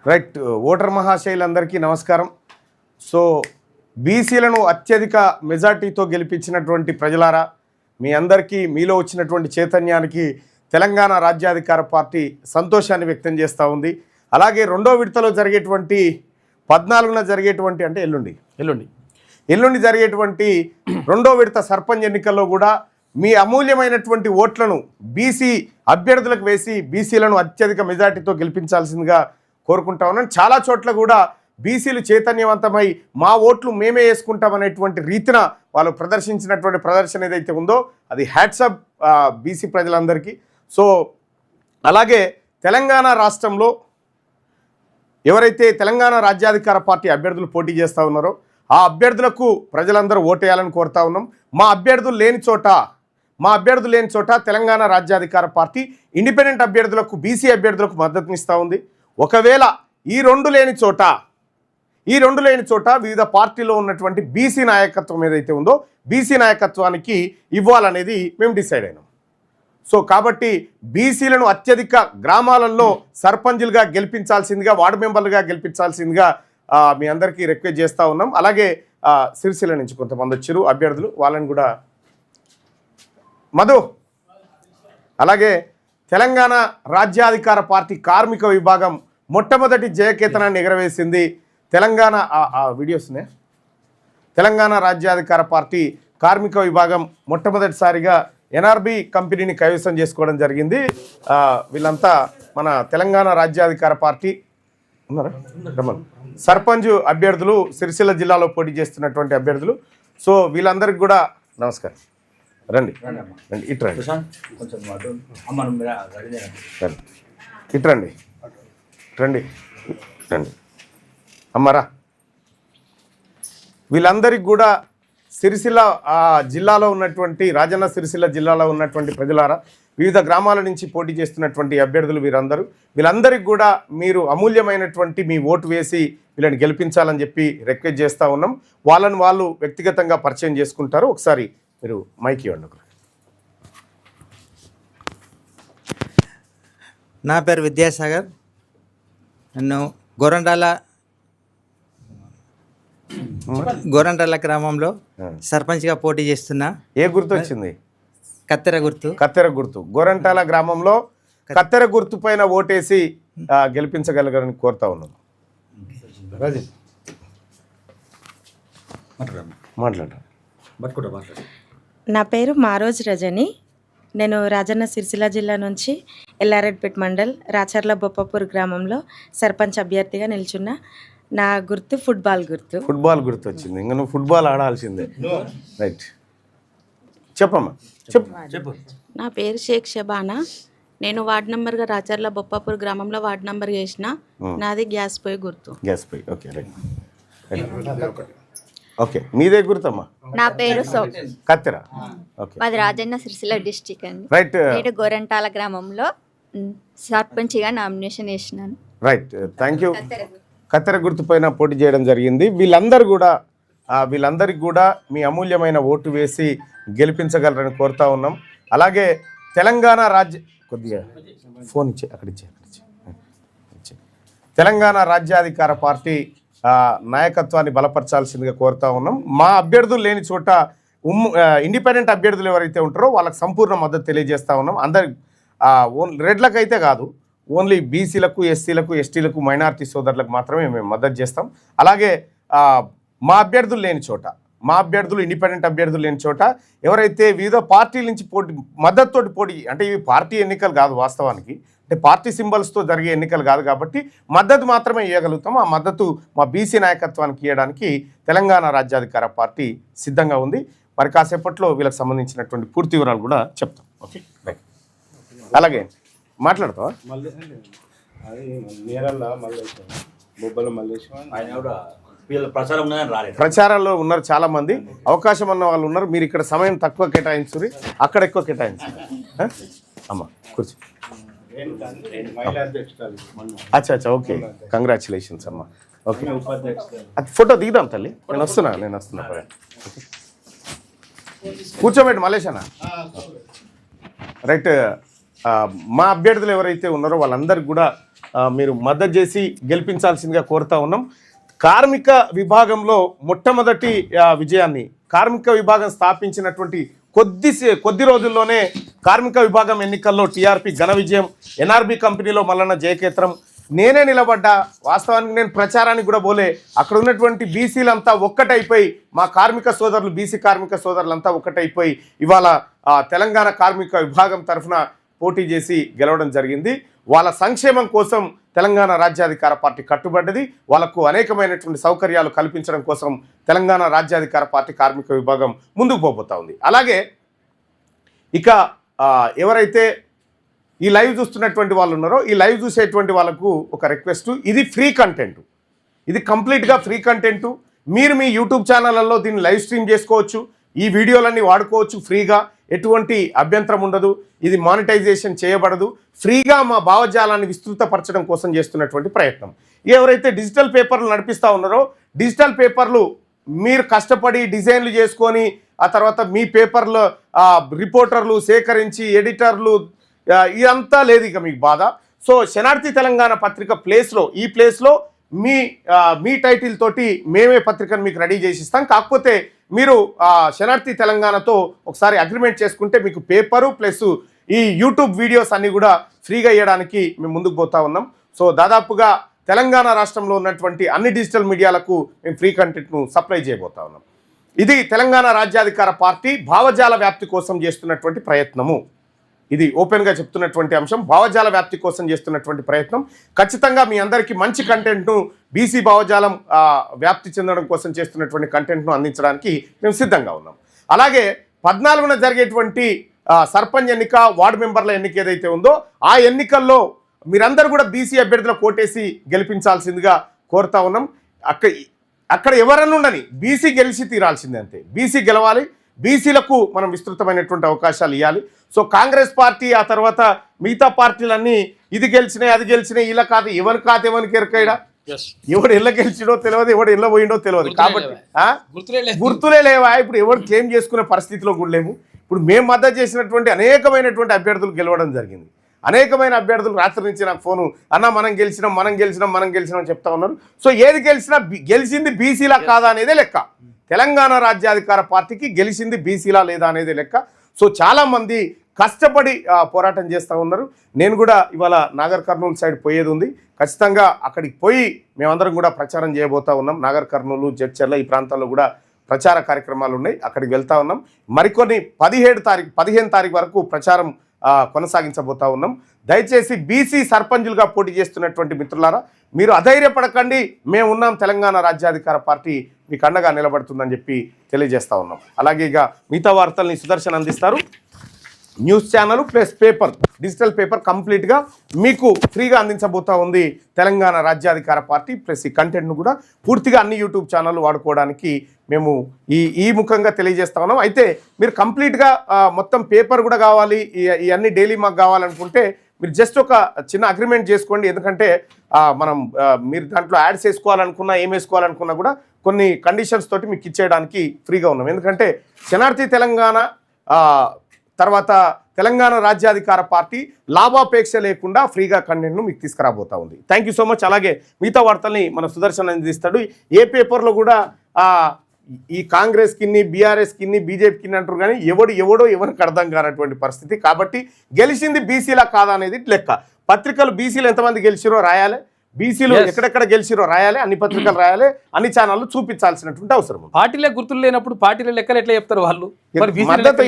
Right. Voter మహాశైలందరికీ నమస్కారం. So బీసీలను అత్యధిక మెజార్టీతో గెలిపించినటువంటి ప్రజలారా, మీ అందరికీ మీలో వచ్చినటువంటి చైతన్యానికి తెలంగాణ రాజ్యాధికార పార్టీ సంతోషాన్ని వ్యక్తం చేస్తూ ఉంది. అలాగే రెండో విడతలో జరిగేటువంటి 14న జరిగేటువంటి అంటే ఎల్లుండి జరిగేటువంటి రెండో విడత సర్పంచ్ ఎన్నికల్లో కూడా మీ అమూల్యమైనటువంటి ఓట్లను బీసీ అభ్యర్థులకు వేసి బీసీలను అత్యధిక మెజార్టీతో గెలిపించాల్సిందిగా కోరుకుంటా ఉన్నాను. చాలా చోట్ల కూడా బీసీలు చైతన్యవంతమై మా ఓట్లు మేమే వేసుకుంటామనేటువంటి రీతిన వాళ్ళు ప్రదర్శించినటువంటి ప్రదర్శన ఏదైతే ఉందో అది హ్యాట్సప్ బీసీ ప్రజలందరికీ. సో అలాగే తెలంగాణ రాష్ట్రంలో ఎవరైతే తెలంగాణ రాజ్యాధికార పార్టీ అభ్యర్థులు పోటీ చేస్తూ ఉన్నారో ఆ అభ్యర్థులకు ప్రజలందరూ ఓటేయాలని కోరుతా ఉన్నాం. మా అభ్యర్థులు లేని చోట తెలంగాణ రాజ్యాధికార పార్టీ ఇండిపెండెంట్ అభ్యర్థులకు బీసీ అభ్యర్థులకు మద్దతునిస్తూ ఉంది. ఒకవేళ ఈ రెండు లేని చోట వివిధ పార్టీలో ఉన్నటువంటి బీసీ నాయకత్వం ఏదైతే ఉందో బీసీ నాయకత్వానికి ఇవ్వాలనేది మేము డిసైడ్ అయినాం. సో కాబట్టి బీసీలను అత్యధిక గ్రామాలలో సర్పంచులుగా గెలిపించాల్సిందిగా, వార్డు మెంబర్లుగా గెలిపించాల్సిందిగా మీ అందరికీ రిక్వెస్ట్ చేస్తూ ఉన్నాం. అలాగే సిరిసిల్ల నుంచి కొంతమంది వచ్చారు అభ్యర్థులు, వాళ్ళని కూడా మధు. అలాగే తెలంగాణ రాజ్యాధికార పార్టీ కార్మిక విభాగం మొట్టమొదటి జయకేతనాన్ని ఎగరవేసింది. తెలంగాణ రాజ్యాధికార పార్టీ కార్మిక విభాగం మొట్టమొదటిసారిగా ఎన్ఆర్బి కంపెనీని కైవసం చేసుకోవడం జరిగింది. వీళ్ళంతా మన తెలంగాణ రాజ్యాధికార పార్టీ ఉన్నారా సర్పంచ్ అభ్యర్థులు, సిరిసిల్ల జిల్లాలో పోటీ చేస్తున్నటువంటి అభ్యర్థులు. సో వీళ్ళందరికీ కూడా నమస్కారం. రండి ఇట్రండి అమ్మరా. వీళ్ళందరికీ కూడా సిరిసిల్ల జిల్లాలో ఉన్నటువంటి రాజన్న సిరిసిల్ల జిల్లాలో ఉన్నటువంటి ప్రజలారా, వివిధ గ్రామాల నుంచి పోటీ చేస్తున్నటువంటి అభ్యర్థులు వీళ్ళందరికీ కూడా మీరు అమూల్యమైనటువంటి మీ ఓటు వేసి వీళ్ళని గెలిపించాలని చెప్పి రిక్వెస్ట్ చేస్తూ ఉన్నాం. వాళ్ళు వ్యక్తిగతంగా పరిచయం చేసుకుంటారు. ఒకసారి మీరు మైక్ ఇవ్వండి. నా పేరు విద్యాసాగర్. నేను గోరంటాల గ్రామంలో సర్పంచ్గా పోటీ చేస్తున్నా. ఏ గుర్తు వచ్చింది? కత్తెర గుర్తు. గోరంటాల గ్రామంలో కత్తెర గుర్తు పైన ఓటేసి గెలిపించగలగని కోరుతా ఉన్నాను. నా పేరు మారోజ్ రజని. నేను రాజన్న సిరిసిల్ల జిల్లా నుంచి ఎల్లారెడ్డిపేట మండల్ రాచర్ల బొప్పపూర్ గ్రామంలో సర్పంచ్ అభ్యర్థిగా నిల్చున్నా. నా గుర్తు ఫుట్బాల్ గుర్తు వచ్చింది. ఇంకా నువ్వు ఫుట్బాల్ ఆడాల్సిందే. రైట్, చెప్పమ్మా చెప్పు. నా పేరు షేక్ షబానా. నేను వార్డ్ నంబర్గా రాచర్ల బొప్పాపూర్ గ్రామంలో వార్డ్ నంబర్ చేసిన. నాది గ్యాస్ పొయ్యి గుర్తు. Okay right. ఓకే, మీదే గుర్తమ్మా? నా పేరు కత్తెర. ఓకే, మాది రాజన్న సిరిసిల్ల డిస్టిక్ అండి. రైట్. నేను గోరంటాల గ్రామంలో సర్పంచ్గా నామినేషన్ చేసినాను. Right, thank you. కత్తెర గుర్తు పైన పోటీ చేయడం జరిగింది. వీళ్ళందరికీ కూడా మీ అమూల్యమైన ఓటు వేసి గెలిపించగలరని కోరుతా ఉన్నాం. అలాగే తెలంగాణ కొద్దిగా ఫోన్ ఇచ్చే తెలంగాణ రాజ్యాధికార పార్టీ నాయకత్వాన్ని బలపరచాల్సిందిగా కోరుతా ఉన్నాం. మా అభ్యర్థులు లేని చోట ఇండిపెండెంట్ అభ్యర్థులు ఎవరైతే ఉంటారో వాళ్ళకి సంపూర్ణ మద్దతు తెలియజేస్తూ ఉన్నాం. రెడ్లకైతే కాదు, ఓన్లీ బీసీలకు, ఎస్సీలకు, ఎస్టీలకు, మైనారిటీ సోదరులకు మాత్రమే మేము మద్దతు చేస్తాం. అలాగే మా అభ్యర్థులు ఇండిపెండెంట్ అభ్యర్థులు లేని చోట ఎవరైతే వివిధ పార్టీల నుంచి మద్దతుతోటి పోటీ, అంటే ఇవి పార్టీ ఎన్నికలు కాదు, వాస్తవానికి అంటే పార్టీ సింబల్స్తో జరిగే ఎన్నికలు కాదు కాబట్టి మద్దతు మాత్రమే ఇవ్వగలుగుతాం. ఆ మద్దతు మా బీసీ నాయకత్వానికి ఇవ్వడానికి తెలంగాణ రాజ్యాధికార పార్టీ సిద్ధంగా ఉంది. మరి కాసేపట్లో వీళ్ళకి సంబంధించినటువంటి పూర్తి వివరాలు కూడా చెప్తాం. ఓకే, అలాగే మాట్లాడతావా? ప్రచారాల్లో ఉన్నారు చాలా మంది. అవకాశం ఉన్న వాళ్ళు ఉన్నారు. మీరు ఇక్కడ సమయం తక్కువ కేటాయించురి, అక్కడ ఎక్కువ కేటాయించు. అమ్మా కూర్చో. అచ్చా, ఓకే, కంగ్రాచులేషన్స్ అమ్మా. ఓకే, ఫోటో దిగుదాం తల్లి. నేను వస్తున్నా. కూర్చోబెట్టి మలేషనా. రైట్. మా అభ్యర్థులు ఎవరైతే ఉన్నారో వాళ్ళందరికీ కూడా మీరు మద్దతు చేసి గెలిపించాల్సిందిగా కోరుతా ఉన్నాం. కార్మిక విభాగంలో మొట్టమొదటి విజయాన్ని కార్మిక విభాగం స్థాపించినటువంటి కొద్ది రోజుల్లోనే కార్మిక విభాగం ఎన్నికల్లో టీఆర్పీ ఘన విజయం, ఎన్ఆర్బి కంపెనీలో మల్లన్న జయకేత్రం, నేనే నిలబడ్డా. వాస్తవానికి నేను ప్రచారానికి కూడా పోలే, అక్కడ ఉన్నటువంటి బీసీలంతా ఒక్కటైపోయి, మా కార్మిక సోదరులు బీసీ కార్మిక సోదరులంతా ఒక్కటైపోయి ఇవాళ తెలంగాణ కార్మిక విభాగం తరఫున పోటీ చేసి గెలవడం జరిగింది. వాళ్ళ సంక్షేమం కోసం తెలంగాణ రాజ్యాధికార పార్టీ కట్టుబడ్డది. వాళ్ళకు అనేకమైనటువంటి సౌకర్యాలు కల్పించడం కోసం తెలంగాణ రాజ్యాధికార పార్టీ కార్మిక విభాగం ముందుకు పోబోతా ఉంది. అలాగే ఇక ఎవరైతే ఈ లైవ్ చూస్తున్నటువంటి వాళ్ళు ఉన్నారో, ఈ లైవ్ చూసేటువంటి వాళ్ళకు ఒక రిక్వెస్ట్, ఇది ఫ్రీ కంటెంట్, ఇది కంప్లీట్గా ఫ్రీ కంటెంట్. మీరు మీ యూట్యూబ్ ఛానళ్ళల్లో దీన్ని లైవ్ స్ట్రీమ్ చేసుకోవచ్చు, ఈ వీడియోలన్నీ వాడుకోవచ్చు ఫ్రీగా, ఎటువంటి అభ్యంతరం ఉండదు. ఇది మానిటైజేషన్ చేయబడదు. ఫ్రీగా మా భావజాలాన్ని విస్తృతపరచడం కోసం చేస్తున్నటువంటి ప్రయత్నం. ఎవరైతే డిజిటల్ పేపర్లు నడిపిస్తూ ఉన్నారో, డిజిటల్ పేపర్లు మీరు కష్టపడి డిజైన్లు చేసుకొని ఆ తర్వాత మీ పేపర్లో రిపోర్టర్లు సేకరించి ఎడిటర్లు ఇదంతా లేదు ఇక మీకు బాధ. సో శనార్థి తెలంగాణ పత్రిక ప్లేస్లో, ఈ ప్లేస్లో మీ టైటిల్ తోటి మేమే పత్రికను మీకు రెడీ చేసి ఇస్తాం. కాకపోతే మీరు శనార్థి తెలంగాణతో ఒకసారి అగ్రిమెంట్ చేసుకుంటే మీకు పేపరు ప్లస్ ఈ యూట్యూబ్ వీడియోస్ అన్నీ కూడా ఫ్రీగా ఇవ్వడానికి మేము ముందుకు పోతా ఉన్నాం. సో దాదాపుగా తెలంగాణ రాష్ట్రంలో ఉన్నటువంటి అన్ని డిజిటల్ మీడియాలకు మేము ఫ్రీ కంటెంట్ను సప్లై చేయబోతా ఉన్నాం. ఇది తెలంగాణ రాజ్యాధికార పార్టీ భావజాల వ్యాప్తి కోసం చేస్తున్నటువంటి ప్రయత్నము. ఇది ఓపెన్గా చెప్తున్నటువంటి అంశం. భావజాల వ్యాప్తి కోసం చేస్తున్నటువంటి ప్రయత్నం. ఖచ్చితంగా మీ అందరికీ మంచి కంటెంట్ను, బీసీ భావజాలం వ్యాప్తి చెందడం కోసం చేస్తున్నటువంటి కంటెంట్ను అందించడానికి మేము సిద్ధంగా ఉన్నాం. అలాగే 14న జరిగేటువంటి సర్పంచ్ ఎన్నిక, వార్డు మెంబర్ల ఎన్నిక ఏదైతే ఉందో, ఆ ఎన్నికల్లో మీరందరూ కూడా బీసీ అభ్యర్థుల కోటేసి గెలిపించాల్సిందిగా కోరుతా ఉన్నాం. అక్కడ ఎవరన్నా ఉండని బీసీ గెలిచి తీరాల్సిందే, అంతే. బీసీ గెలవాలి, బీసీలకు మనం విస్తృతమైనటువంటి అవకాశాలు ఇవ్వాలి. సో కాంగ్రెస్ పార్టీ ఆ తర్వాత మిగతా పార్టీలన్నీ ఇది గెలిచినాయి అది గెలిచినాయి, ఇలా కాదు, ఎవరికి ఎరకైడా, ఎవడు ఎల్ల గెలిచిడో తెలియదు, ఎవడు ఎల్ల పోయిండో తెలియదు. కాబట్టి గుర్తులే లేవా, ఇప్పుడు ఎవరు క్లెయిమ్ చేసుకునే పరిస్థితిలో కూడా లేము. ఇప్పుడు మేము మద్దతు చేసినటువంటి అనేకమైనటువంటి అభ్యర్థులు గెలవడం జరిగింది. అనేకమైన అభ్యర్థులు రాత్రి నుంచి నాకు ఫోను, అన్న మనం గెలిచినాం చెప్తా ఉన్నారు. సో ఏది గెలిచినా గెలిచింది బీసీలా కాదా అనేదే లెక్క. తెలంగాణ రాజ్యాధికార పార్టీకి గెలిచింది బీసీలా లేదా అనేది లెక్క. సో చాలామంది కష్టపడి పోరాటం చేస్తూ ఉన్నారు. నేను కూడా ఇవాళ నాగర్ కర్నూలు సైడ్ పోయేది ఉంది. ఖచ్చితంగా అక్కడికి పోయి మేమందరం కూడా ప్రచారం చేయబోతా ఉన్నాం. నాగర్ కర్నూలు, జడ్చర్ల ఈ ప్రాంతాల్లో కూడా ప్రచార కార్యక్రమాలు ఉన్నాయి, అక్కడికి వెళ్తా ఉన్నాం. మరికొన్ని 15 తారీఖు వరకు ప్రచారం కొనసాగించబోతా ఉన్నాం. దయచేసి బీసీ సర్పంచులుగా పోటీ చేస్తున్నటువంటి మిత్రులారా, మీరు అధైర్యపడకండి, మేము ఉన్నాం. తెలంగాణ రాజ్యాధికార పార్టీ మీకు అండగా నిలబడుతుందని చెప్పి తెలియజేస్తా ఉన్నాం. అలాగే ఇక మిగతా వార్తల్ని సుదర్శన్ అందిస్తారు. News channel plus paper, digital paper కంప్లీట్గా మీకు ఫ్రీగా అందించబోతా ఉంది తెలంగాణ రాజ్యాధికార పార్టీ. ప్లస్ ఈ కంటెంట్ను కూడా పూర్తిగా అన్ని యూట్యూబ్ ఛానళ్ళు వాడుకోవడానికి మేము ఈ ముఖంగా తెలియజేస్తా ఉన్నాం. అయితే మీరు కంప్లీట్గా మొత్తం పేపర్ కూడా కావాలి, ఇవన్నీ డైలీ మాకు కావాలనుకుంటే మీరు జస్ట్ ఒక చిన్న అగ్రిమెంట్ చేసుకోండి. ఎందుకంటే మీరు దాంట్లో యాడ్స్ వేసుకోవాలనుకున్నా, ఏం వేసుకోవాలనుకున్నా కూడా కొన్ని కండిషన్స్ తోటి మీకు ఇచ్చేయడానికి ఫ్రీగా ఉన్నాం. ఎందుకంటే శనార్థి తెలంగాణ తర్వాత తెలంగాణ రాజ్యాధికార పార్టీ లాభాపేక్ష లేకుండా ఫ్రీగా కంటెంట్ను మీకు తీసుకురాబోతా ఉంది. Thank you so much. అలాగే మిగతా వార్తల్ని మన సుదర్శన్ అందిస్తాడు. ఏ పేపర్లో కూడా ఈ కాంగ్రెస్ కిన్ని, బీఆర్ఎస్ కిన్ని, బీజేపీ కిన్ని అంటారు, కానీ ఎవడో ఎవరికి అర్థం కానటువంటి పరిస్థితి. కాబట్టి గెలిచింది బీసీలా కాదా అనేది లెక్క. పత్రికలు బీసీలు ఎంతమంది గెలిచిరో రాయాలి, బీసీలు ఎక్కడెక్కడ గెలిచిరో రాయాలి, అన్ని పత్రికలు రాయాలి, అన్ని ఛానళ్ళు చూపించాల్సినటువంటి అవసరం. పార్టీలే గుర్తులు లేనప్పుడు పార్టీల లెక్కలు ఎట్లా చెప్తారు వాళ్ళు? మద్దతు